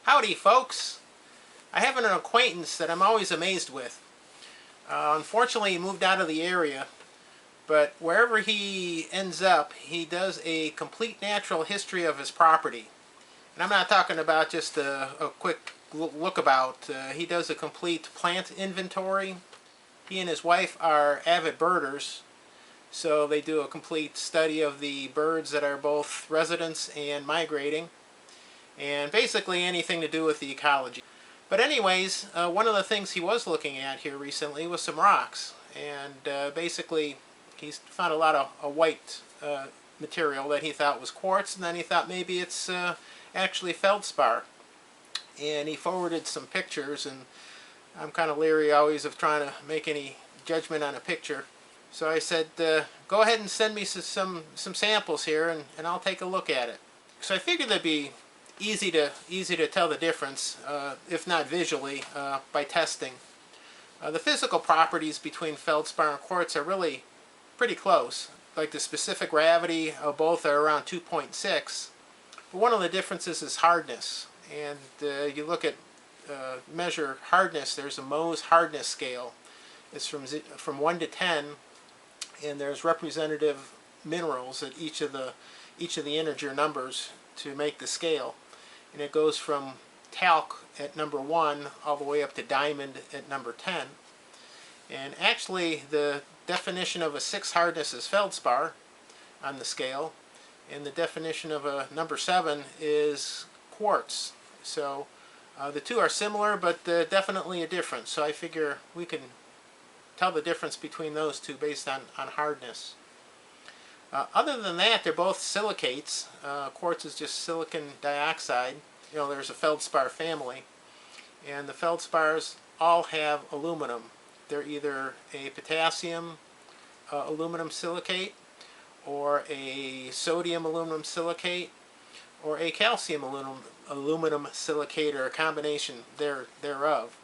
Howdy folks! I have an acquaintance that I'm always amazed with. Unfortunately he moved out of the area, but wherever he ends up he does a complete natural history of his property. And I'm not talking about just a quick lookabout. He does a complete plant inventory. He and his wife are avid birders, so they do a complete study of the birds that are both residents and migrating, and basically anything to do with the ecology. But anyways, one of the things he was looking at here recently was some rocks, and basically he's found a lot of white material that he thought was quartz, and then he thought maybe it's actually feldspar. And he forwarded some pictures, and I'm kind of leery always of trying to make any judgment on a picture. So I said, go ahead and send me some samples here, and I'll take a look at it. So I figured that'd be easy to tell the difference, if not visually, by testing. The physical properties between feldspar and quartz are really pretty close. Like the specific gravity of both are around 2.6. But one of the differences is hardness. And you look at measure hardness, there's a Mohs hardness scale. It's from 1 to 10, and there's representative minerals at each of the integer numbers to make the scale. And it goes from talc at number 1 all the way up to diamond at number 10. And actually the definition of a 6 hardness is feldspar on the scale, and the definition of a number 7 is quartz. So the two are similar, but definitely a difference. So I figure we can tell the difference between those two based on hardness. Other than that, they're both silicates. Quartz is just silicon dioxide. You know, there's a feldspar family, and the feldspars all have aluminum. They're either a potassium aluminum silicate, or a sodium aluminum silicate, or a calcium aluminum silicate, or a combination thereof.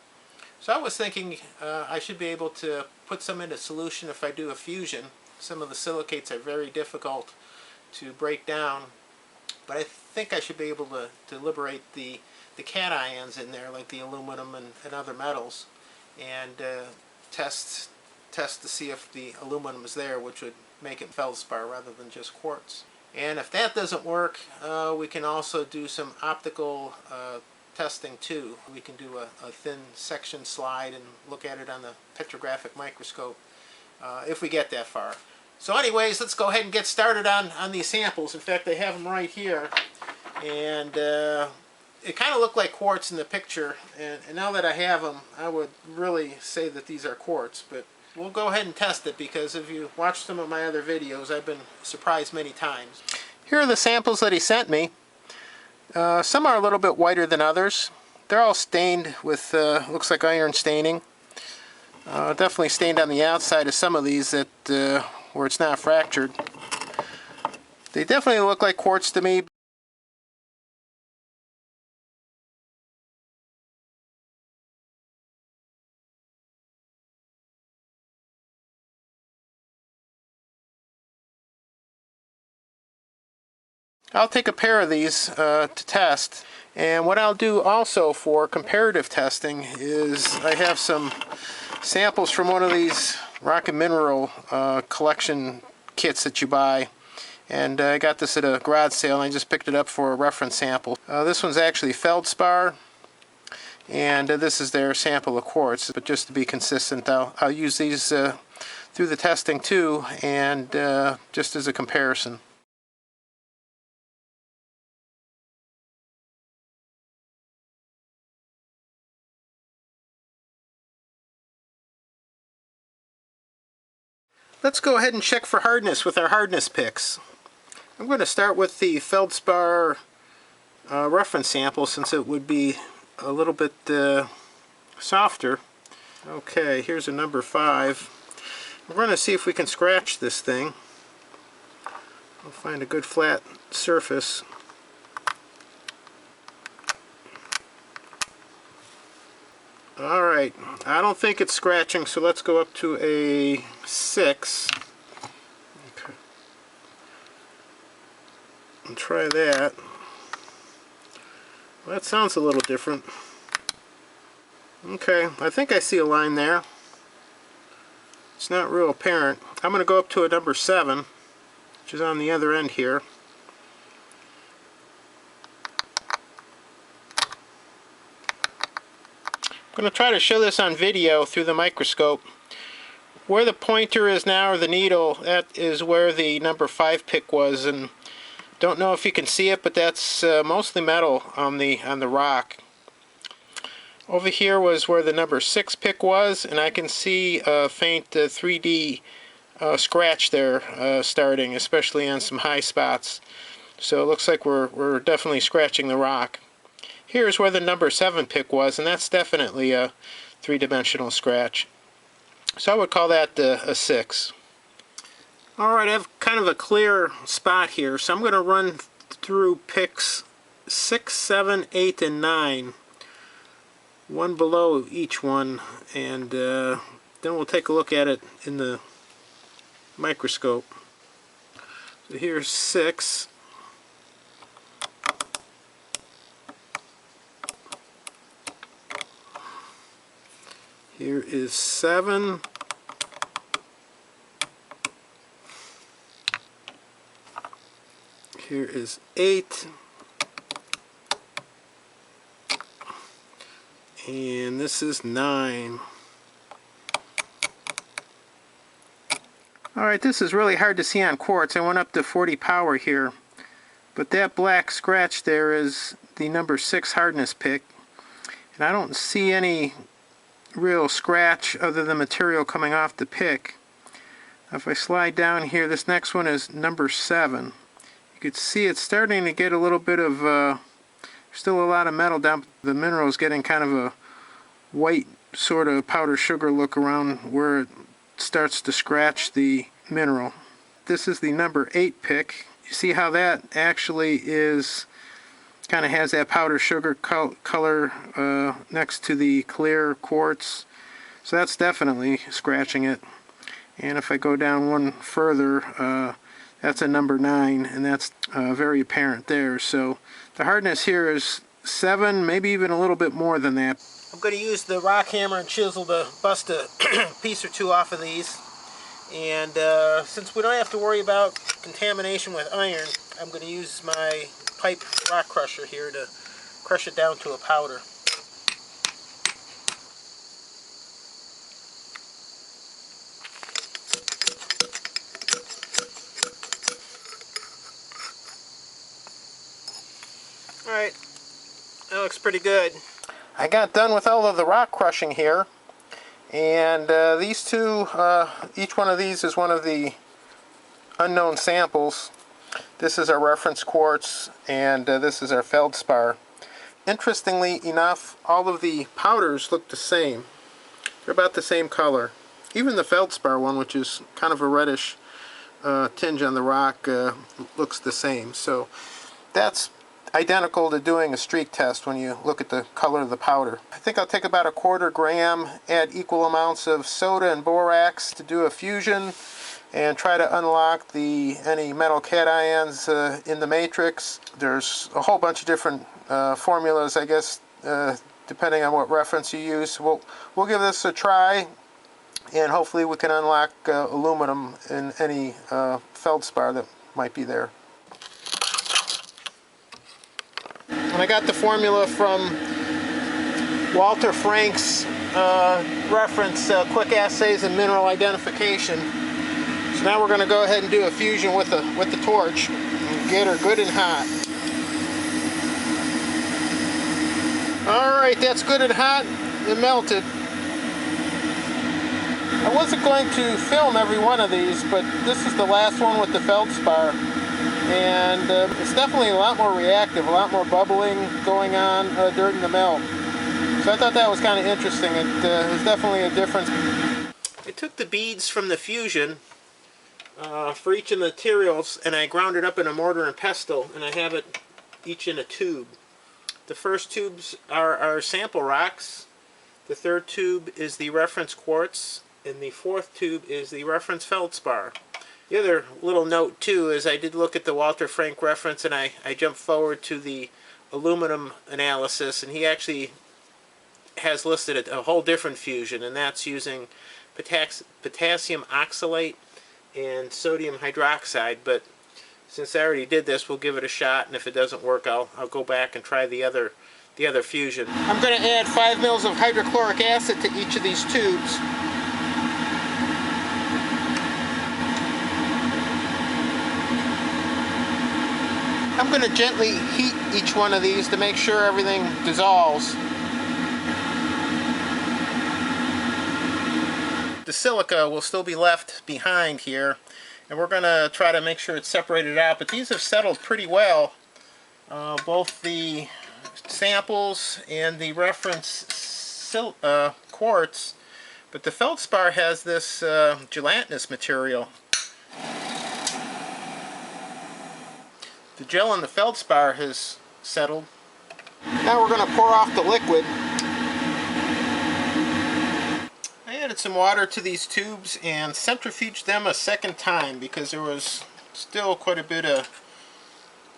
So I was thinking I should be able to put some into solution if I do a fusion. Some of the silicates are very difficult to break down, but I think I should be able to liberate the cations in there, like the aluminum and other metals, and test to see if the aluminum is there, which would make it feldspar rather than just quartz. And if that doesn't work, we can also do some optical testing too. We can do a thin section slide and look at it on the petrographic microscope if we get that far. So anyways, let's go ahead and get started on these samples. In fact, I have them right here, and it kind of looked like quartz in the picture, and now that I have them, I would really say that these are quartz, but we'll go ahead and test it, because if you watch some of my other videos, I've been surprised many times. Here are the samples that he sent me. Some are a little bit whiter than others. They're all stained with, looks like iron staining. Definitely stained on the outside of some of these that where it's not fractured. They definitely look like quartz to me. I'll take a pair of these to test, and what I'll do also for comparative testing is I have some samples from one of these rock and mineral collection kits that you buy, and I got this at a garage sale and I just picked it up for a reference sample. This one's actually feldspar, and this is their sample of quartz, but just to be consistent I'll use these through the testing too, and just as a comparison. Let's go ahead and check for hardness with our hardness picks. I'm going to start with the feldspar reference sample, since it would be a little bit softer. Okay, here's a number 5. We're going to see if we can scratch this thing. We'll find a good flat surface. Alright, I don't think it's scratching, so let's go up to a 6. Okay. And try that. That sounds a little different. Okay, I think I see a line there. It's not real apparent. I'm going to go up to a number 7, which is on the other end here. I'm going to try to show this on video through the microscope. Where the pointer is now, or the needle, that is where the number 5 pick was, and don't know if you can see it, but that's mostly metal on the rock. Over here was where the number 6 pick was, and I can see a faint 3D scratch there starting, especially on some high spots. So it looks like we're definitely scratching the rock. Here's where the number 7 pick was, and that's definitely a 3-dimensional scratch. So I would call that a 6. Alright, I have kind of a clear spot here, so I'm going to run through picks 6, 7, 8, and 9. One below each one, and then we'll take a look at it in the microscope. So here's 6. Here is 7. Here is 8. And this is 9. Alright, this is really hard to see on quartz. I went up to 40 power here. But that black scratch there is the number 6 hardness pick. And I don't see any real scratch other than material coming off the pick. If I slide down here, this next one is number 7. You can see it's starting to get a little bit of still a lot of metal down. The mineral is getting kind of a white sort of powder sugar look around where it starts to scratch the mineral. This is the number 8 pick. You see how that actually is kind of has that powder sugar color next to the clear quartz. So that's definitely scratching it. And if I go down one further, that's a number 9, and that's very apparent there. So the hardness here is 7, maybe even a little bit more than that. I'm going to use the rock hammer and chisel to bust a piece or two off of these. And since we don't have to worry about contamination with iron, I'm going to use my pipe rock crusher here to crush it down to a powder. Alright, that looks pretty good. I got done with all of the rock crushing here, and these two, each one of these is one of the unknown samples. This is our reference quartz, and this is our Feldspar. Interestingly enough, all of the powders look the same. They're about the same color. Even the Feldspar one, which is kind of a reddish tinge on the rock, looks the same. So that's identical to doing a streak test when you look at the color of the powder. I think I'll take about a 1/4 gram, add equal amounts of soda and borax to do a fusion, and try to unlock any metal cations in the matrix. There's a whole bunch of different formulas, I guess, depending on what reference you use. We'll give this a try, and hopefully we can unlock aluminum in any feldspar that might be there. And I got the formula from Walter Frank's reference, Quick Assays and Mineral Identification. So now we're going to go ahead and do a fusion with the torch and get her good and hot. Alright, that's good and hot. It melted. I wasn't going to film every one of these, but this is the last one with the Feldspar. And it's definitely a lot more reactive, a lot more bubbling going on during the melt. So I thought that was kind of interesting. It was definitely a difference. I took the beads from the fusion for each of the materials, and I ground it up in a mortar and pestle, and I have it each in a tube. The first tubes are our sample rocks. The third tube is the reference quartz, and the fourth tube is the reference Feldspar. The other little note too is I did look at the Walter Frank reference, and I jumped forward to the aluminum analysis, and he actually has listed a whole different fusion, and that's using potassium oxalate and sodium hydroxide. But since I already did this, we'll give it a shot, and if it doesn't work, I'll go back and try the other fusion. I'm going to add 5 mils of hydrochloric acid to each of these tubes. I'm going to gently heat each one of these to make sure everything dissolves. The silica will still be left behind here, and we're going to try to make sure it's separated out, but these have settled pretty well. Both the samples and the reference quartz, but the feldspar has this gelatinous material. The gel in the feldspar has settled. Now we're going to pour off the liquid. I added some water to these tubes and centrifuged them a second time because there was still quite a bit of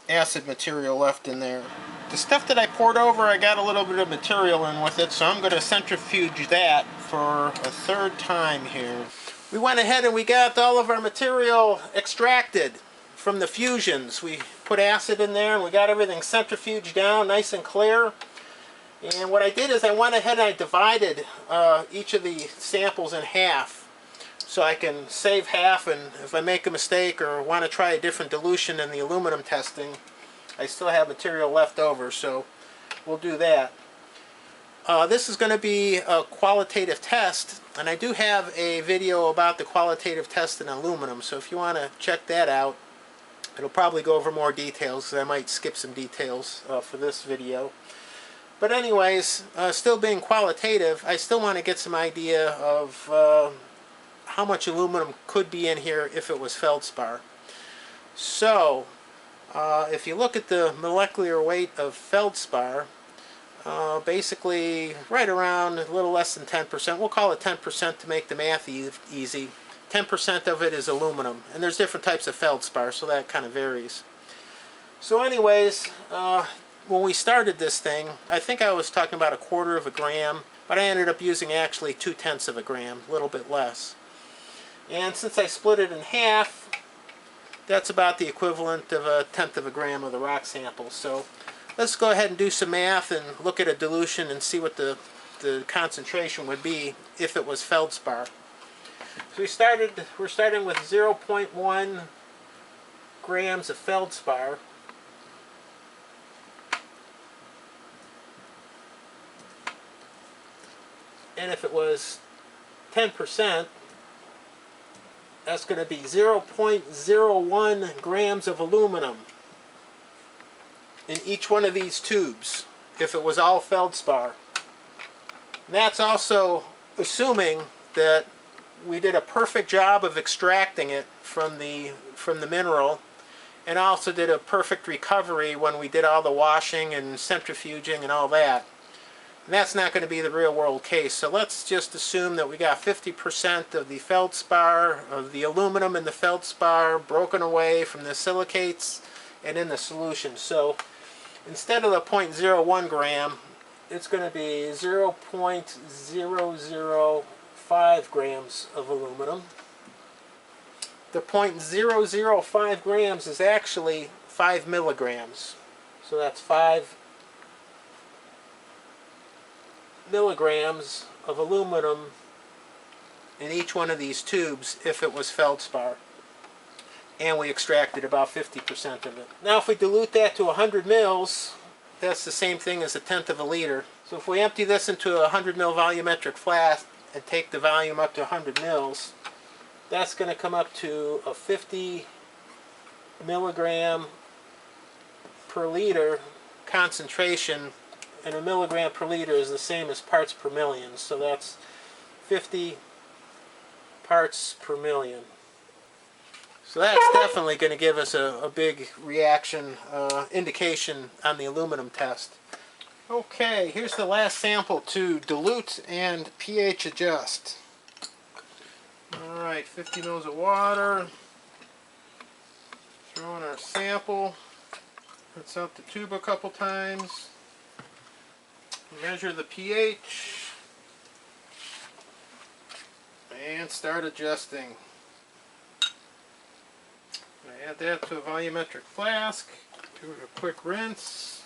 acid material left in there. The stuff that I poured over, I got a little bit of material in with it, so I'm going to centrifuge that for a third time here. We went ahead and we got all of our material extracted from the fusions. We put acid in there and we got everything centrifuged down nice and clear. And what I did is I went ahead and I divided each of the samples in half, so I can save half, and if I make a mistake or want to try a different dilution in the aluminum testing, I still have material left over, so we'll do that. This is going to be a qualitative test, and I do have a video about the qualitative test in aluminum, so if you want to check that out, it'll probably go over more details, because I might skip some details for this video. But anyways, still being qualitative, I still want to get some idea of how much aluminum could be in here if it was feldspar. So, if you look at the molecular weight of feldspar, basically right around a little less than 10%. We'll call it 10% to make the math easy. 10% of it is aluminum, and there's different types of feldspar, so that kind of varies. So anyways, when we started this thing, I think I was talking about 1/4 of a gram, but I ended up using actually 2/10 of a gram, a little bit less. And since I split it in half, that's about the equivalent of 1/10 of a gram of the rock sample. So let's go ahead and do some math and look at a dilution and see what the concentration would be if it was feldspar. So we're starting with 0.1 grams of feldspar. And if it was 10%, that's going to be 0.01 grams of aluminum in each one of these tubes, if it was all feldspar. And that's also assuming that we did a perfect job of extracting it from the mineral, and also did a perfect recovery when we did all the washing and centrifuging and all that. And that's not going to be the real world case. So let's just assume that we got 50% of the feldspar, of the aluminum in the feldspar, broken away from the silicates and in the solution. So instead of the 0.01 gram, it's going to be 0.005 grams of aluminum. The 0.005 grams is actually 5 milligrams. So that's 5 milligrams of aluminum in each one of these tubes if it was feldspar. And we extracted about 50% of it. Now if we dilute that to 100 mils, that's the same thing as 1/10 of a liter. So if we empty this into a 100 mil volumetric flask and take the volume up to 100 mils, that's going to come up to a 50 milligram per liter concentration, and a milligram per liter is the same as parts per million, so that's 50 parts per million. So that's definitely going to give us a big reaction indication on the aluminum test. Okay, here's the last sample to dilute and pH adjust. Alright, 50 mils of water. Throw in our sample. rinse out the tube a couple times, measure the pH, and start adjusting. Add that to a volumetric flask, do a quick rinse,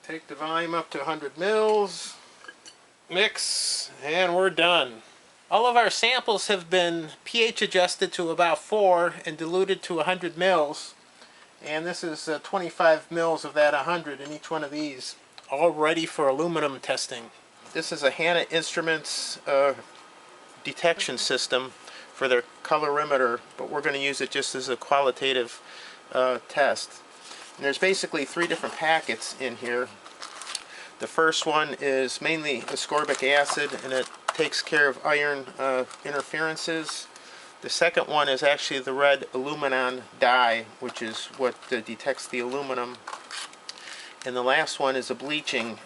take the volume up to 100 mils, mix, and we're done. All of our samples have been pH adjusted to about 4 and diluted to 100 mils. And this is 25 mils of that 100 in each one of these, all ready for aluminum testing. This is a Hanna Instruments detection system for their colorimeter, but we're going to use it just as a qualitative test. And there's basically 3 different packets in here. The first one is mainly ascorbic acid, and it takes care of iron interferences. The second one is actually the red aluminon dye, which is what detects the aluminum. And the last one is a bleaching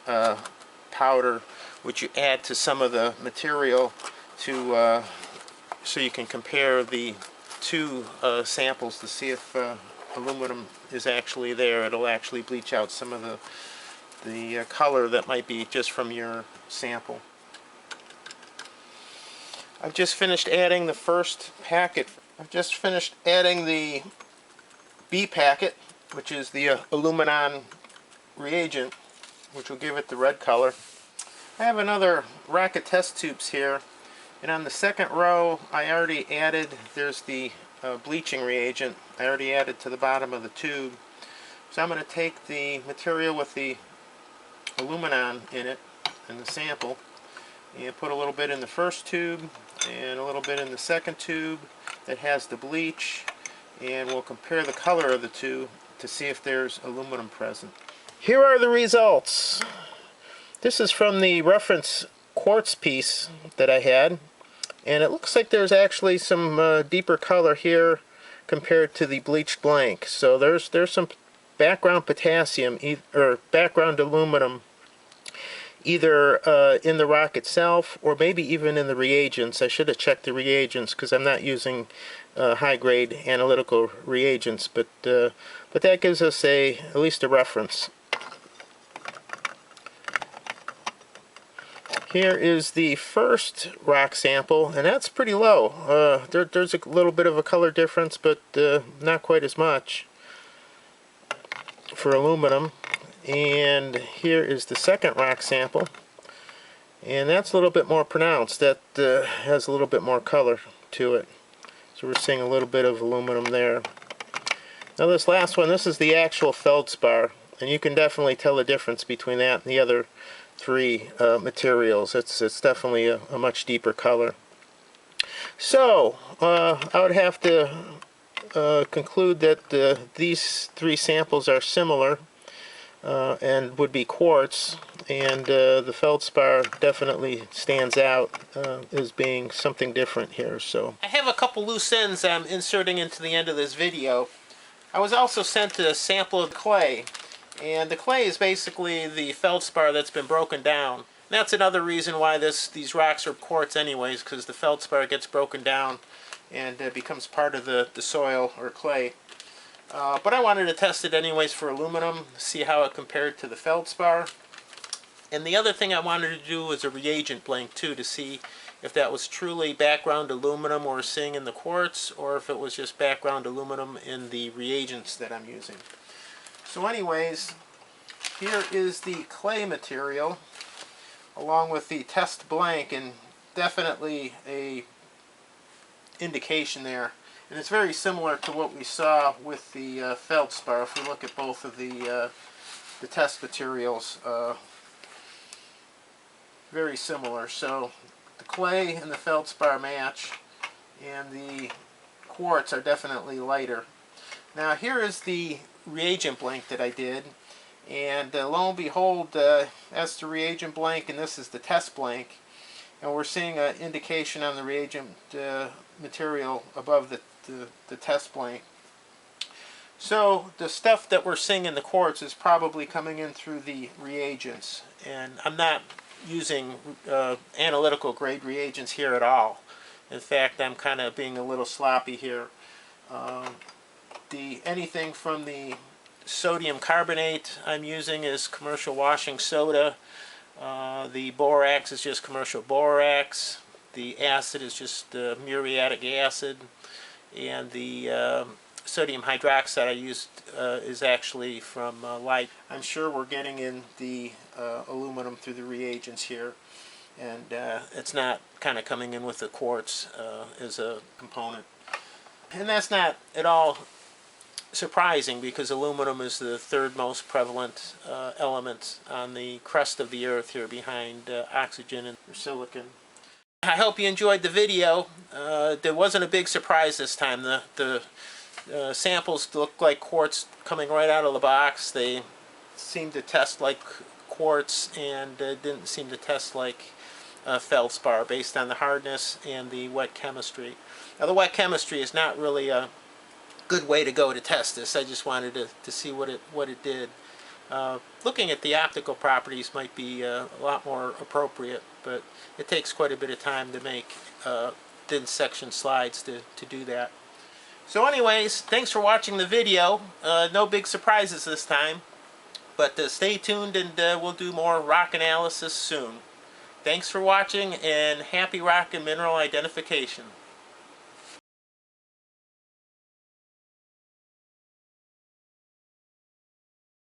powder, which you add to some of the material to so you can compare the 2 samples to see if aluminum is actually there. It'll actually bleach out some of the color that might be just from your sample. I've just finished adding the first packet. I've just finished adding the B packet, which is the aluminon reagent, which will give it the red color. I have another rack of test tubes here, and on the second row I already added, there's the bleaching reagent I already added to the bottom of the tube. So I'm going to take the material with the aluminon in it, in the sample, and put a little bit in the first tube and a little bit in the second tube that has the bleach, and we'll compare the color of the 2 to see if there's aluminum present. Here are the results. This is from the reference quartz piece that I had, and it looks like there's actually some deeper color here compared to the bleached blank. So there's some background potassium or background aluminum either in the rock itself or maybe even in the reagents. I should have checked the reagents because I'm not using high-grade analytical reagents, but that gives us at least a reference. Here is the first rock sample, and that's pretty low. There's a little bit of a color difference, but not quite as much for aluminum. And here is the second rock sample, and that's a little bit more pronounced. That has a little bit more color to it. So we're seeing a little bit of aluminum there. Now this last one, this is the actual Feldspar, and you can definitely tell the difference between that and the other 3 materials. It's definitely a much deeper color. So I would have to conclude that these 3 samples are similar and would be quartz, and the Feldspar definitely stands out as being something different here. So I have a couple loose ends I'm inserting into the end of this video. I was also sent a sample of clay, and the clay is basically the Feldspar that's been broken down. And that's another reason why these rocks are quartz anyways, because the Feldspar gets broken down and becomes part of the soil or clay. But I wanted to test it anyways for aluminum, see how it compared to the Feldspar. And the other thing I wanted to do was a reagent blank too, to see if that was truly background aluminum we're seeing in the quartz, or if it was just background aluminum in the reagents that I'm using. So anyways, here is the clay material along with the test blank, and definitely a indication there. And it's very similar to what we saw with the Feldspar. If we look at both of the test materials, very similar. So the clay and the Feldspar match, and the quartz are definitely lighter. Now here is the reagent blank that I did, and lo and behold, that's the reagent blank, and this is the test blank, and we're seeing an indication on the reagent material above the test blank. So the stuff that we're seeing in the quartz is probably coming in through the reagents, and I'm not using analytical grade reagents here at all. In fact, I'm kind of being a little sloppy here. Anything from the sodium carbonate I'm using is commercial washing soda. The borax is just commercial borax. The acid is just muriatic acid. And the sodium hydroxide I used is actually from light. I'm sure we're getting in the aluminum through the reagents here, and it's not kind of coming in with the quartz as a component. And that's not at all surprising, because aluminum is the third most prevalent element on the crust of the earth here, behind oxygen and silicon. I hope you enjoyed the video. There wasn't a big surprise this time. The samples look like quartz coming right out of the box. They seem to test like quartz, and didn't seem to test like feldspar, based on the hardness and the wet chemistry. Now, the wet chemistry is not really a good way to go to test this. I just wanted to see what it did. Looking at the optical properties might be a lot more appropriate, but it takes quite a bit of time to make thin section slides to do that. So anyways, thanks for watching the video. No big surprises this time, but stay tuned, and we'll do more rock analysis soon. Thanks for watching, and happy rock and mineral identification.